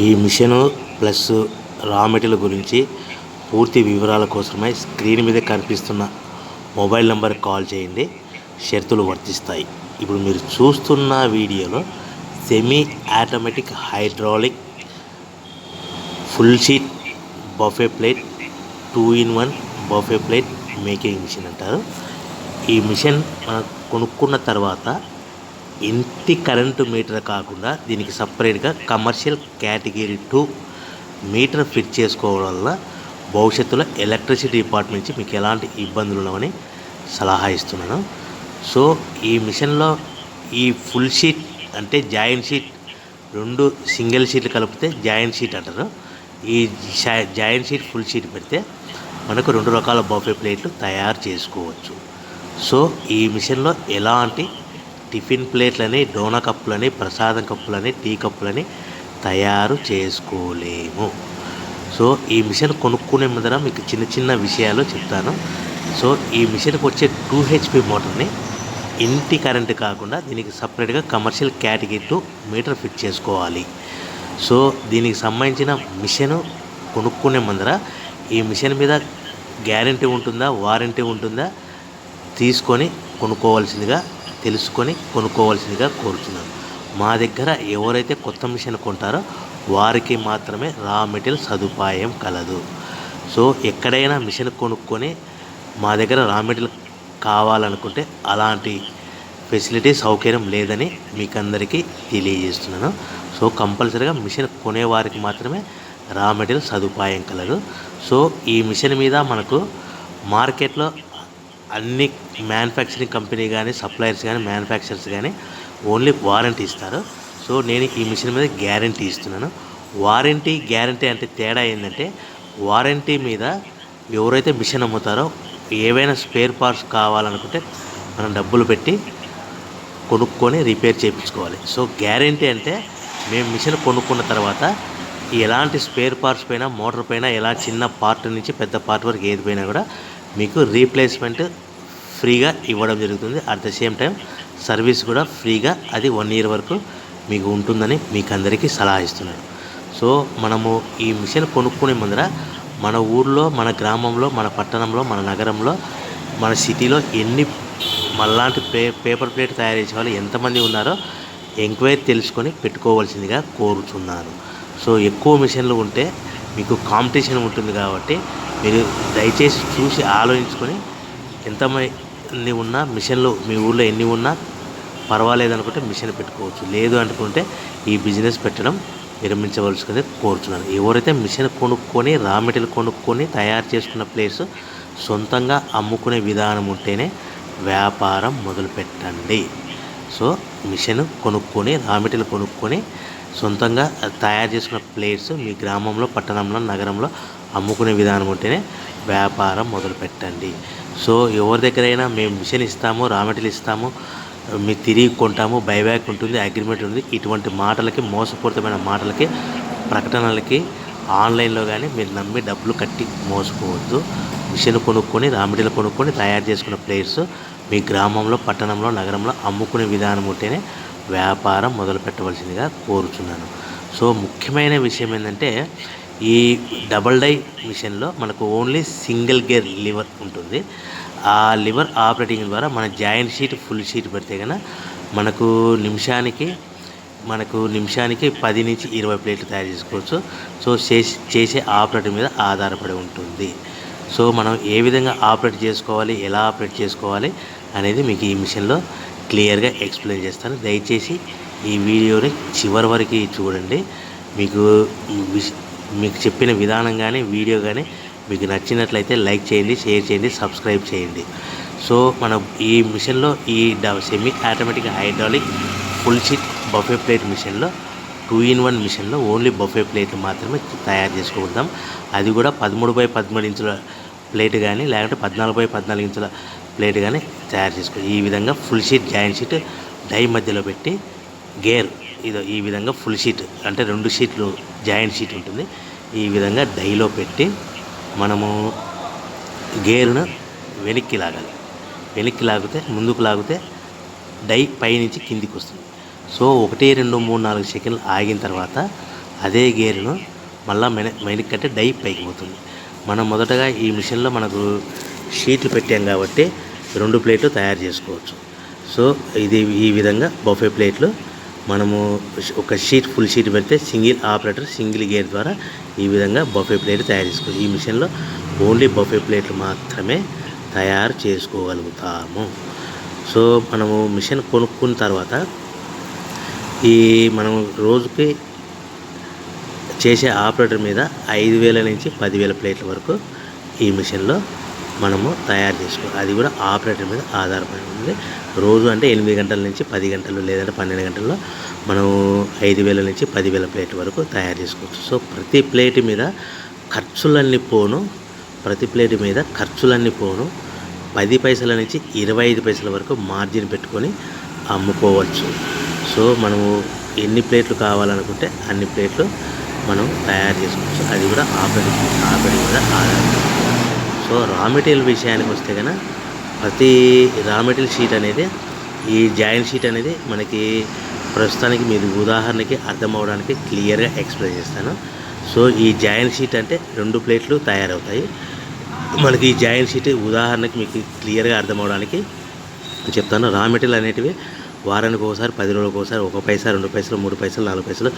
ఈ machine plus raw material గురించి పూర్తి వివరాల కోసమై స్క్రీన్ మీద కనిపిస్తున్న మొబైల్ నెంబర్ కాల్ చేయండి. షరతులు వర్తిస్తాయి. ఇప్పుడు మీరు చూస్తున్న వీడియోలో semi automatic hydraulic full sheet buffet plate 2-in-1 buffet plate making machine అంటారు. ఈ మిషన్ మనం కొనుక్కున్న తర్వాత ఇంటి కరెంటు మీటర్ కాకుండా దీనికి సపరేట్గా కమర్షియల్ కేటగిరీ 2 మీటర్ ఫిట్ చేసుకోవడం వల్ల భవిష్యత్తులో ఎలక్ట్రిసిటీ డిపార్ట్మెంట్ నుంచి మీకు ఎలాంటి ఇబ్బందులు ఉండవని సలహా ఇస్తున్నాను. సో ఈ మిషన్లో ఈ ఫుల్ షీట్ అంటే జాయింట్ షీట్, 2 సింగిల్ షీట్లు కలిపితే జాయింట్ షీట్ అంటారు. ఈ జాయింట్ షీట్ ఫుల్ షీట్ పెడితే మనకు 2 రకాల బఫే ప్లేట్లు తయారు చేసుకోవచ్చు. సో ఈ మిషన్లో ఎలాంటి టిఫిన్ ప్లేట్లని, డోనా కప్పులని, ప్రసాదం కప్పులని, టీ కప్పులని తయారు చేసుకోలేము. సో ఈ మిషన్ కొనుక్కునే ముందర మీకు చిన్న చిన్న విషయాలు చెప్తాను. సో ఈ మిషన్కి వచ్చే 2 HP మోటార్ని ఇంటి కరెంటు కాకుండా దీనికి సపరేట్గా కమర్షియల్ కేటగిరీ 2 మీటర్ ఫిట్ చేసుకోవాలి. సో దీనికి సంబంధించిన మిషన్ కొనుక్కునే ముందర ఈ మిషన్ మీద గ్యారంటీ ఉంటుందా, వారంటీ ఉంటుందా తీసుకొని కొనుక్కోవాల్సిందిగా, తెలుసుకొని కొనుక్కోవాల్సిందిగా కోరుతున్నాను. మా దగ్గర ఎవరైతే కొత్త మిషన్ కొంటారో వారికి మాత్రమే రా మెటీరియల్ సదుపాయం కలదు. సో ఎక్కడైనా మిషన్ కొనుక్కొని మా దగ్గర రా మెటీరియల్ కావాలనుకుంటే అలాంటి ఫెసిలిటీ సౌకర్యం లేదని మీకు అందరికీ తెలియజేస్తున్నాను. సో కంపల్సరీగా మిషన్ కొనేవారికి మాత్రమే రా మెటీరియల్ సదుపాయం కలదు. సో ఈ మిషన్ మీద మనకు మార్కెట్లో అన్ని మ్యానుఫ్యాక్చరింగ్ కంపెనీ కానీ, సప్లయర్స్ కానీ, మ్యానుఫ్యాక్చరర్స్ కానీ ఓన్లీ వారంటీ ఇస్తారు. సో నేను ఈ మిషన్ మీద గ్యారంటీ ఇస్తున్నాను. వారంటీ గ్యారంటీ అంటే తేడా ఏంటంటే, వారంటీ మీద ఎవరైతే మిషన్ అమ్ముతారో ఏవైనా స్పేర్ పార్ట్స్ కావాలనుకుంటే మనం డబ్బులు పెట్టి కొనుక్కొని రిపేర్ చేయించుకోవాలి. సో గ్యారంటీ అంటే మేము మిషన్ కొనుక్కున్న తర్వాత ఎలాంటి స్పేర్ పార్ట్స్ పైన, మోటార్ పైన ఎలా చిన్న పార్ట్ నుంచి పెద్ద పార్ట్ వరకు ఏది పోయినా కూడా మీకు రీప్లేస్మెంట్ ఫ్రీగా ఇవ్వడం జరుగుతుంది. At the same time service కూడా ఫ్రీగా అది 1 year వరకు మీకు ఉంటుందని మీకు అందరికీ సలహా ఇస్తున్నాను. సో మనము ఈ మిషన్ కొనుక్కునే ముందర మన ఊర్లో, మన గ్రామంలో, మన పట్టణంలో, మన నగరంలో, మన సిటీలో ఎన్ని మళ్ళాంటి పేపర్ ప్లేట్ తయారు చేసే వాళ్ళు ఎంతమంది ఉన్నారో ఎంక్వైరీ తెలుసుకొని పెట్టుకోవాల్సిందిగా కోరుతున్నాను. సో ఎక్కువ మిషన్లు ఉంటే మీకు కాంపిటీషన్ ఉంటుంది కాబట్టి మీరు దయచేసి చూసి ఆలోచించుకొని ఎంతమంది ఉన్నా మిషన్లు మీ ఊళ్ళో ఎన్ని ఉన్నా పర్వాలేదు అనుకుంటే మిషన్ పెట్టుకోవచ్చు. లేదు అనుకుంటే ఈ బిజినెస్ పెట్టడం విరమించవలసిందే కోరుతున్నాను. ఎవరైతే మిషన్ కొనుక్కొని రా మెటీరియల్ కొనుక్కొని తయారు చేసుకున్న ప్లేస్ సొంతంగా అమ్ముకునే విధానం ఉంటేనే వ్యాపారం మొదలుపెట్టండి. సో మిషన్ కొనుక్కొని రా మెటీరియల్ కొనుక్కొని సొంతంగా తయారు చేసుకున్న ప్లేట్స్ మీ గ్రామంలో, పట్టణంలో, నగరంలో అమ్ముకునే విధానం ఉంటేనే వ్యాపారం మొదలుపెట్టండి. సో ఎవరి దగ్గరైనా మేము మిషన్ ఇస్తాము, రా మెటీరియల్ ఇస్తాము, మీరు తిరిగి కొంటాము, బైబ్యాక్ ఉంటుంది, అగ్రిమెంట్ ఉంది, ఇటువంటి మాటలకి, మోసపూరితమైన మాటలకి, ప్రకటనలకి ఆన్లైన్లో కానీ మీరు నమ్మి డబ్బులు కట్టి మోసపోవద్దు. మిషన్ కొనుక్కొని రా మెటీరియల్ కొనుక్కొని తయారు చేసుకున్న ప్లేట్స్ మీ గ్రామంలో, పట్టణంలో, నగరంలో అమ్ముకునే విధానం ఉంటేనే వ్యాపారం మొదలు పెట్టవలసిందిగా కోరుచున్నాను. సో ముఖ్యమైన విషయం ఏంటంటే, ఈ డబల్ డై మిషన్లో మనకు ఓన్లీ సింగిల్ గేర్ లివర్ ఉంటుంది. ఆ లివర్ ఆపరేటింగ్ ద్వారా మన జాయింట్ షీట్, ఫుల్ షీట్ పెడితే కనుక మనకు నిమిషానికి 10 నుంచి 20 ప్లేట్లు తయారు చేసుకోవచ్చు. సో చేసే ఆపరేటర్ మీద ఆధారపడి ఉంటుంది. సో మనం ఏ విధంగా ఆపరేట్ చేసుకోవాలి, ఎలా ఆపరేట్ చేసుకోవాలి అనేది మీకు ఈ మిషన్లో క్లియర్గా ఎక్స్ప్లెయిన్ చేస్తాను. దయచేసి ఈ వీడియోని చివరి వరకు చూడండి. మీకు చెప్పిన విధానం కానీ, వీడియో కానీ మీకు నచ్చినట్లయితే లైక్ చేయండి, షేర్ చేయండి, సబ్స్క్రైబ్ చేయండి. సో మనం ఈ మిషన్లో ఈ semi automatic hydraulic full sheet buffet plate మిషన్లో 2-in-1 మిషన్లో ఓన్లీ బఫే ప్లేట్లు మాత్రమే తయారు చేసుకుంటాం. అది కూడా 13x13 ఇంచుల ప్లేట్ కానీ, లేకుంటే 14x14 ఇంచుల ప్లేట్ కానీ తయారు చేసుకోవాలి. ఈ విధంగా full sheet, joint sheet die మధ్యలో పెట్టి గేర్ ఈ విధంగా ఫుల్ షీట్ అంటే 2 షీట్లు జాయింట్ షీట్ ఉంటుంది. ఈ విధంగా డైలో పెట్టి మనము గేర్ను వెనక్కి లాగితే ముందుకు లాగితే డై పైనుంచి కిందికి వస్తుంది. సో 1, 2, 3, 4 సెకండ్లు ఆగిన తర్వాత అదే గేర్ను మళ్ళీ మెయిన్ కంటే డై పైకి పోతుంది. మనం మొదటగా ఈ మిషన్లో మనకు షీట్లు పెట్టాం కాబట్టి 2 ప్లేట్లు తయారు చేసుకోవచ్చు. సో ఇది ఈ విధంగా బఫే ప్లేట్లు మనము ఒక షీట్ ఫుల్ షీట్ పెడితే సింగిల్ ఆపరేటర్ సింగిల్ గేర్ ద్వారా ఈ విధంగా బఫే ప్లేట్ తయారు చేసుకోవచ్చు. ఈ మిషన్లో ఓన్లీ బఫే ప్లేట్లు మాత్రమే తయారు చేసుకోగలుగుతాము. సో మనము మిషన్ కొనుక్కున్న తర్వాత ఈ మనం రోజుకి చేసే ఆపరేటర్ మీద 5,000 నుంచి 10,000 ప్లేట్ల వరకు ఈ మిషన్లో మనము తయారు చేసుకోవాలి. అది కూడా ఆపరేటర్ మీద ఆధారపడి ఉంది. రోజు అంటే 8 గంటల నుంచి 10 గంటలు లేదంటే 12 గంటల్లో మనం 5,000 నుంచి 10,000 ప్లేట్ల వరకు తయారు చేసుకోవచ్చు. సో ప్రతి ప్లేట్ మీద ఖర్చులన్నీ పోను 10 పైసల నుంచి 25 పైసల వరకు మార్జిన్ పెట్టుకొని అమ్ముకోవచ్చు. సో మనము ఎన్ని ప్లేట్లు కావాలనుకుంటే అన్ని ప్లేట్లు మనం తయారు చేసుకోవచ్చు. అది కూడా ఆపరేటర్ మీద ఆధారపడి. సో రా మెటీరియల్ విషయానికి వస్తే కనుక ప్రతి రా మెటీరియల్ షీట్ అనేది ఈ జాయింట్ షీట్ అనేది మనకి ప్రస్తుతానికి మీరు ఉదాహరణకి అర్థం అవడానికి క్లియర్గా ఎక్స్ప్లెయిన్ చేస్తాను. సో ఈ జాయింట్ షీట్ అంటే 2 ప్లేట్లు తయారవుతాయి. మనకి ఈ జాయింట్ షీట్ ఉదాహరణకి మీకు క్లియర్గా అర్థం అవడానికి చెప్తాను. రా మెటీరియల్ అనేటివి వారానికి ఒకసారి 10 రోజులకు ఒకసారి 1 పైసా 2 పైసలు 3 పైసలు 4 పైసలు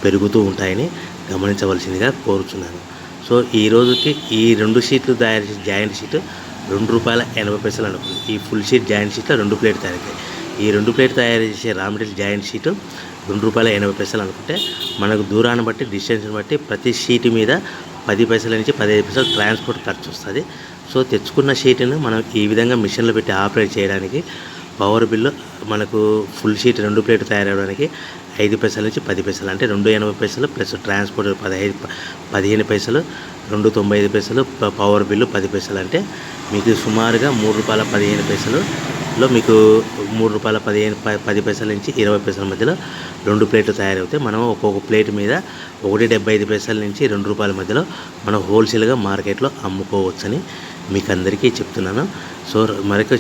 పెరుగుతూ ఉంటాయని గమనించవలసిందిగా కోరుచున్నాను. సో ఈ రోజుకి ఈ 2 షీట్లు తయారు చేసే జాయింట్ షీట్ ₹2.80 అనుకుంది. ఈ ఫుల్ షీట్ జాయింట్ షీట్లో 2 ప్లేట్ తయారవుతాయి. ఈ 2 ప్లేట్ తయారు చేసే రా మెటీరియల్ జాయింట్ షీట్ ₹2.80 అనుకుంటే మనకు దూరాన్ని బట్టి డిస్టెన్స్ని బట్టి ప్రతి షీట్ మీద 10 పైసల నుంచి 15 పైసలు ట్రాన్స్పోర్ట్ ఖర్చు వస్తుంది. సో తెచ్చుకున్న షీట్ను మనం ఈ విధంగా మిషన్లో పెట్టి ఆపరేట్ చేయడానికి పవర్ బిల్లు మనకు ఫుల్ షీట్ 2 ప్లేట్ తయారవడానికి 5 పైసల నుంచి 10 పైసలు అంటే ₹2.80 ప్లస్ ట్రాన్స్పోర్ట్ 15 పైసలు ₹2.95 పవర్ బిల్లు 10 పైసలు అంటే మీకు సుమారుగా ₹3.15లో మీకు ₹3.10 నుంచి 20 పైసల మధ్యలో 2 ప్లేట్లు తయారవుతాయి. మనం ఒక్కొక్క ప్లేట్ మీద ₹1.75 నుంచి ₹2 మధ్యలో మనం హోల్సేల్గా మార్కెట్లో అమ్ముకోవచ్చని మీకు అందరికీ చెప్తున్నాను. సో మరొక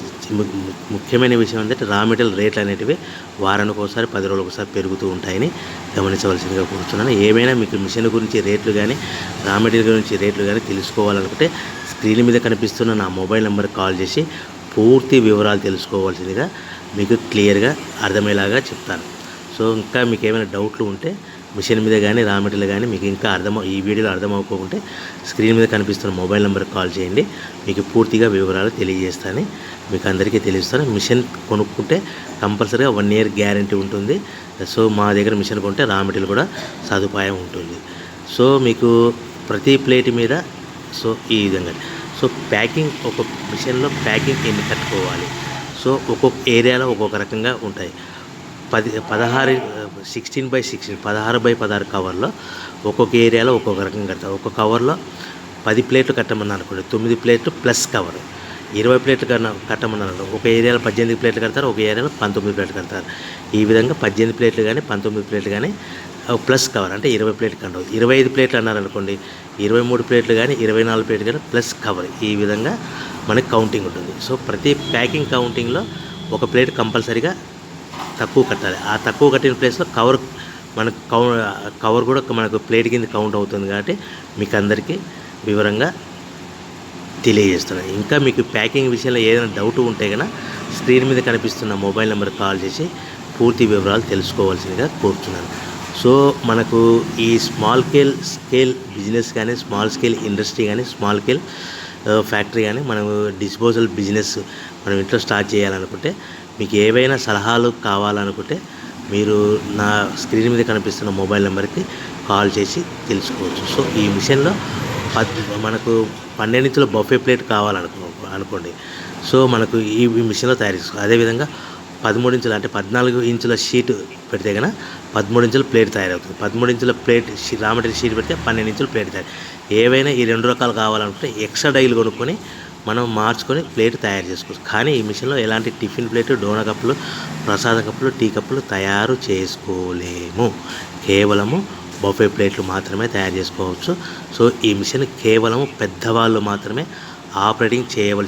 ముఖ్యమైన విషయం ఏంటంటే రా మెటీరియల్ రేట్లు అనేటివి వారానికి ఒకసారి 10 రోజులకు ఒకసారి పెరుగుతూ ఉంటాయని గమనించవలసిందిగా కోరుతున్నాను. ఏమైనా మీకు మిషన్ గురించి రేట్లు కానీ రా మెటీరియల్ గురించి రేట్లు కానీ తెలుసుకోవాలనుకుంటే స్క్రీన్ మీద కనిపిస్తున్న నా మొబైల్ నెంబర్కి కాల్ చేసి పూర్తి వివరాలు తెలుసుకోవాల్సిందిగా మీకు క్లియర్గా అర్థమయ్యేలాగా చెప్తాను. సో ఇంకా మీకు ఏమైనా డౌట్లు ఉంటే మిషన్ మీద కానీ రా మెటీరియల్ కానీ మీకు ఇంకా ఈ వీడియోలో అర్థమవుకోకుంటే స్క్రీన్ మీద కనిపిస్తున్న మొబైల్ నెంబర్కి కాల్ చేయండి. మీకు పూర్తిగా వివరాలు తెలియజేస్తానని మీకు అందరికీ తెలియజేస్తాను. మిషన్ కొనుక్కుంటే కంపల్సరీగా 1 year గ్యారంటీ ఉంటుంది. సో మా దగ్గర మిషన్ కొంటే రా మెటీరియల్ కూడా సదుపాయం ఉంటుంది. సో మీకు ప్రతి ప్లేట్ మీద సో ఈ విధంగా సో ప్యాకింగ్ ఒక మిషన్లో ప్యాకింగ్ ఎన్ని కట్టుకోవాలి. సో ఒక్కొక్క ఏరియాలో ఒక్కొక్క రకంగా ఉంటాయి. 16x16 కవర్లో ఒక్కొక్క ఏరియాలో ఒక్కొక్క రకంగా కడతారు. ఒక్కొక్క కవర్లో 10 ప్లేట్లు కట్టమని అనుకోండి, 9 ప్లేట్లు ప్లస్ కవర్, 20 ప్లేట్లు కట్టమని అనుకోండి. ఒక ఏరియాలో 18 ప్లేట్లు కడతారు, ఒక ఏరియాలో 19 ప్లేట్లు కడతారు. ఈ విధంగా 18 ప్లేట్లు కానీ 19 ప్లేట్లు కానీ ప్లస్ కవర్ అంటే 20 ప్లేట్లు కంటారు. 25 ప్లేట్లు అన్నారనుకోండి, 23 ప్లేట్లు కానీ 24 ప్లేట్లు కానీ ప్లస్ కవర్. ఈ విధంగా మనకి కౌంటింగ్ ఉంటుంది. సో ప్రతి ప్యాకింగ్ కౌంటింగ్లో ఒక ప్లేట్ కంపల్సరీగా తక్కువ కట్టాలి. ఆ తక్కువ కట్టిన ప్లేస్లో మనకు కవర్ కూడా మనకు ప్లేట్ కింద కౌంట్ అవుతుంది కాబట్టి మీకు అందరికీ వివరంగా తెలియజేస్తున్నాను. ఇంకా మీకు ప్యాకింగ్ విషయంలో ఏదైనా డౌట్ ఉంటే కనుక స్క్రీన్ మీద కనిపిస్తున్న మొబైల్ నెంబర్కి కాల్ చేసి పూర్తి వివరాలు తెలుసుకోవాల్సిందిగా కోరుతున్నాను. సో మనకు ఈ స్మాల్ స్కేల్ బిజినెస్ కానీ స్మాల్ స్కేల్ ఇండస్ట్రీ కానీ స్మాల్ స్కేల్ ఫ్యాక్టరీ కానీ మనం డిస్పోజల్ బిజినెస్ మనం ఇంట్లో స్టార్ట్ చేయాలనుకుంటే మీకు ఏవైనా సలహాలు కావాలనుకుంటే మీరు నా స్క్రీన్ మీద కనిపిస్తున్న మొబైల్ నెంబర్కి కాల్ చేసి తెలుసుకోవచ్చు. సో ఈ మిషన్లో మనకు 12 ఇంచుల బఫే ప్లేట్ కావాలనుకోండి. సో మనకు ఈ మిషన్లో తయారు చేసుకోవాలి. అదేవిధంగా 13 ఇంచుల అంటే 14 ఇంచుల షీట్ పెడితే కనుక 13 ఇంచుల ప్లేట్ తయారవుతుంది. 13 ఇంచుల ప్లేట్ రా మెటీరియల్ షీట్ పెడితే 12 ఇంచుల ప్లేట్ తయారు. ఏవైనా ఈ 2 రకాలు కావాలనుకుంటే ఎక్స్ట్రా డైలు కొనుక్కొని మనం మార్చుకొని ప్లేట్ తయారు చేసుకోవచ్చు. కానీ ఈ మిషన్లో ఎలాంటి టిఫిన్ ప్లేటు, డోనా కప్పులు, ప్రసాద కప్పులు, టీ కప్పులు తయారు చేసుకోలేము. కేవలము బఫే ప్లేట్లు మాత్రమే తయారు చేసుకోవచ్చు. సో ఈ మిషన్ కేవలం పెద్దవాళ్ళు మాత్రమే ఆపరేటింగ్ చేయవలసి